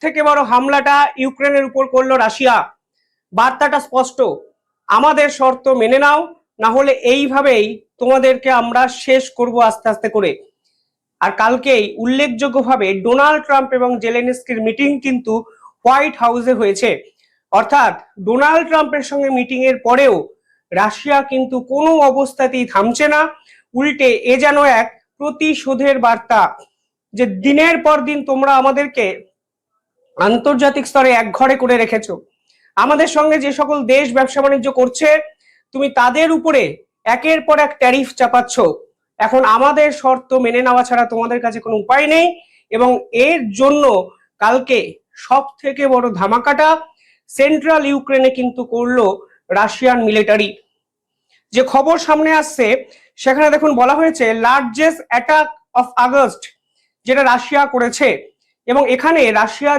থেকে বড় হামলাটা ইউক্রেনের উপর করলো রাশিয়া। বার্তাটা স্পষ্ট, আমাদের শর্ত মেনে নাও, না হলে এইভাবেই তোমাদেরকে আমরা শেষ করব আস্তে আস্তে করে। আর কালকেই উল্লেখযোগ্যভাবে ডোনাল্ড ট্রাম্প এবং জেলেনস্কির মিটিং কিন্তু হোয়াইট হাউসে হয়েছে। অর্থাৎ ডোনাল্ড ট্রাম্পের সঙ্গে মিটিং এর পরেও রাশিয়া কিন্তু কোনো অবস্থাতেই থামছে না, উল্টে এ যেন এক প্রতিশোধের বার্তা, যে দিনের পর দিন তোমরা আমাদেরকে আন্তর্জাতিক স্তরে একঘরে করে রেখেছো, আমাদের সঙ্গে যে সকল দেশ ব্যবসা বাণিজ্য করছে তুমি তাদের উপরে একের পর এক ট্যারিফ চাপাচ্ছ, এখন আমাদের শর্ত মেনে নেওয়া ছাড়া তোমাদের কাছে কোনো উপায় নেই। এবং এর জন্য কালকে সব থেকে বড় ধামাকাটা সেন্ট্রাল ইউক্রেনে কিন্তু করলো রাশিয়ান মিলিটারি। যে খবর সামনে আসছে সেখানে দেখুন বলা হয়েছে লার্জেস্ট অ্যাটাক অফ আগস্ট, যেটা রাশিয়া করেছে। এবং এখানে রাশিয়া